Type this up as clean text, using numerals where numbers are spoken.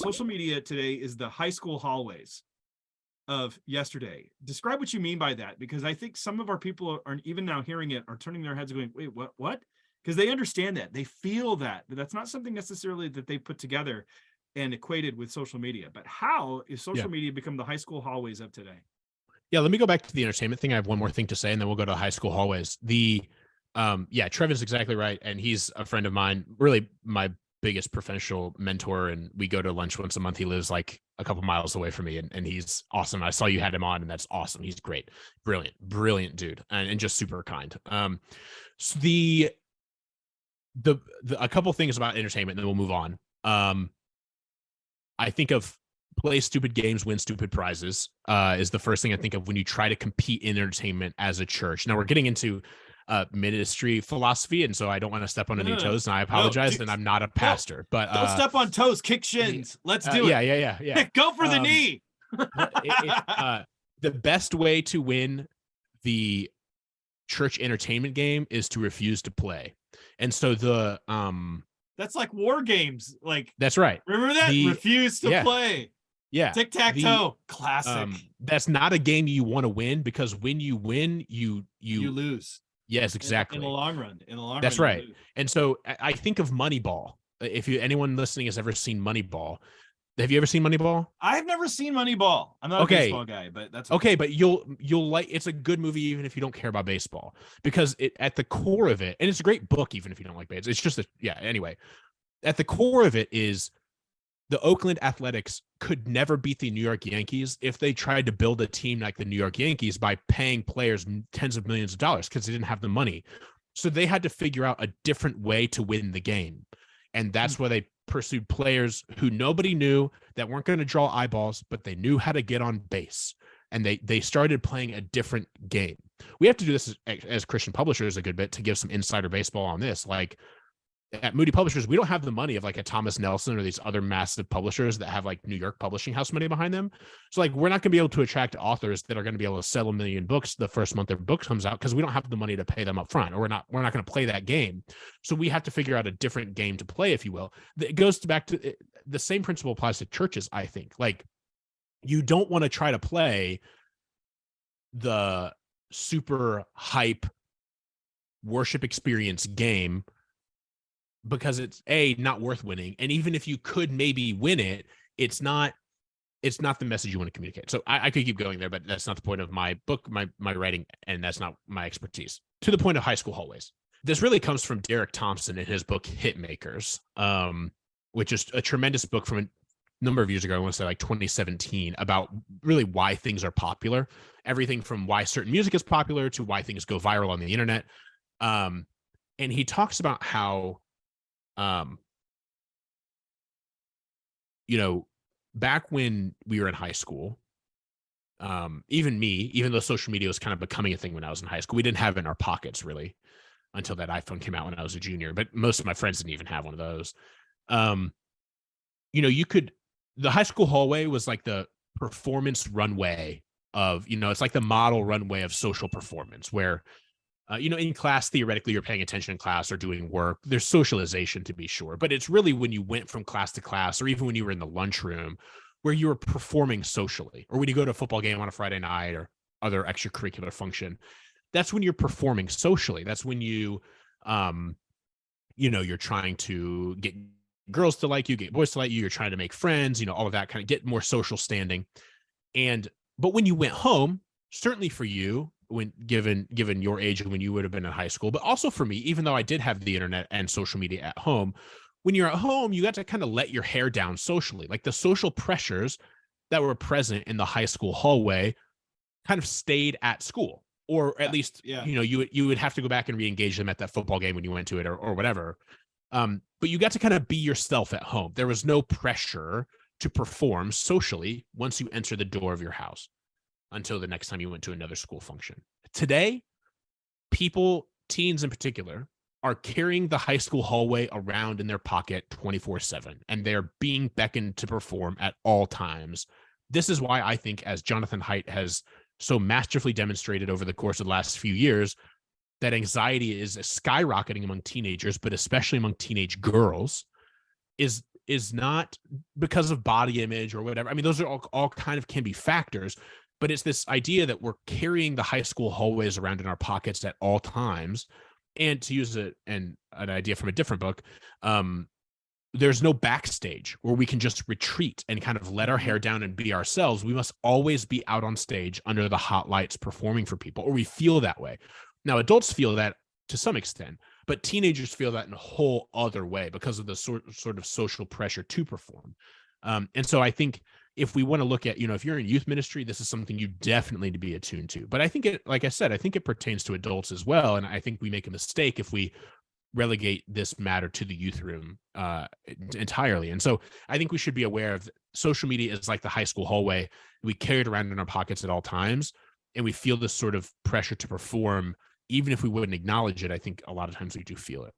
social media today is the high school hallways of yesterday. Describe what you mean by that, because I think some of our people are even now hearing it, are turning their heads going, wait, what? Because they understand that, they feel that, but that's not something necessarily that they put together and equated with social media. But how is social media become the high school hallways of today? Yeah, let me go back to the entertainment thing. I have one more thing to say, and then we'll go to high school hallways. Trev is exactly right, and he's a friend of mine, really my biggest professional mentor, and we go to lunch once a month. He lives like a couple miles away from me, and he's awesome. I saw you had him on, and that's awesome. He's great, brilliant dude, and just super kind. So a couple things about entertainment, and then we'll move on. I think of play stupid games, win stupid prizes, is the first thing I think of when you try to compete in entertainment as a church. Now we're getting into ministry philosophy, and so I don't want to step on any toes, and I apologize, and I'm not a pastor, but don't step on toes, kick shins. Let's do it. Yeah. Go for the knee. The best way to win the church entertainment game is to refuse to play. And so that's like war games. Like, that's right. Remember that? Refuse to play. Yeah. Tic-tac-toe. Classic. That's not a game you want to win, because when you win, you lose. Yes, exactly. In the long run. That's right. And so I think of Moneyball. If anyone listening has ever seen Moneyball, have you ever seen Moneyball? I've never seen Moneyball. I'm not a baseball guy, but that's okay. But you'll like. It's a good movie even if you don't care about baseball, because at the core of it, and it's a great book even if you don't like baseball. It's just anyway, at the core of it is the Oakland Athletics could never beat the New York Yankees if they tried to build a team like the New York Yankees by paying players tens of millions of dollars, because they didn't have the money. So they had to figure out a different way to win the game. And that's why they pursued players who nobody knew, that weren't going to draw eyeballs, but they knew how to get on base. And they started playing a different game. We have to do this as Christian publishers a good bit to give some insider baseball on this. Like, at Moody Publishers, we don't have the money of like a Thomas Nelson or these other massive publishers that have like New York publishing house money behind them. So like, we're not going to be able to attract authors that are going to be able to sell 1 million books the first month their book comes out, because we don't have the money to pay them up front, or we're not going to play that game. So we have to figure out a different game to play, if you will. It goes back to the same principle applies to churches, I think. Like, you don't want to try to play the super hype worship experience game, because it's not worth winning. And even if you could maybe win it, it's not the message you want to communicate. So I could keep going there, but that's not the point of my book, my writing, and that's not my expertise. To the point of high school hallways. This really comes from Derek Thompson in his book Hitmakers, which is a tremendous book from a number of years ago. I want to say like 2017, about really why things are popular. Everything from why certain music is popular to why things go viral on the internet. And he talks about how back when we were in high school, even though social media was kind of becoming a thing when I was in high school, we didn't have it in our pockets really until that iPhone came out when I was a junior, but most of my friends didn't even have one of those. The high school hallway was like the performance runway of, it's like the model runway of social performance, where in class, theoretically, you're paying attention in class or doing work. There's socialization, to be sure, but it's really when you went from class to class, or even when you were in the lunchroom, where you were performing socially, or when you go to a football game on a Friday night or other extracurricular function. That's when you're performing socially. That's when you're trying to get girls to like you, get boys to like you. You're trying to make friends, all of that, kind of get more social standing. But when you went home, certainly for you, when given your age and when you would have been in high school, but also for me, even though I did have the internet and social media at home, when you're at home, you got to kind of let your hair down socially. Like, the social pressures that were present in the high school hallway kind of stayed at school, or at least, you would have to go back and re-engage them at that football game when you went to it, or whatever. But you got to kind of be yourself at home. There was no pressure to perform socially once you enter the door of your house, until the next time you went to another school function. Today, teens in particular, are carrying the high school hallway around in their pocket 24/7, and they're being beckoned to perform at all times. This is why I think, as Jonathan Haidt has so masterfully demonstrated over the course of the last few years, that anxiety is skyrocketing among teenagers, but especially among teenage girls, is is not because of body image or whatever. I mean, those are all kind of can be factors, but it's this idea that we're carrying the high school hallways around in our pockets at all times. And to use an idea from a different book, there's no backstage where we can just retreat and kind of let our hair down and be ourselves. We must always be out on stage under the hot lights performing for people, or we feel that way. Now, adults feel that to some extent, but teenagers feel that in a whole other way because of the sort of social pressure to perform. And so I think if we want to look at, if you're in youth ministry, this is something you definitely need to be attuned to. But I think like I said, I think it pertains to adults as well. And I think we make a mistake if we relegate this matter to the youth room entirely. And so I think we should be aware of social media is like the high school hallway. We carry it around in our pockets at all times, and we feel this sort of pressure to perform. Even if we wouldn't acknowledge it, I think a lot of times we do feel it.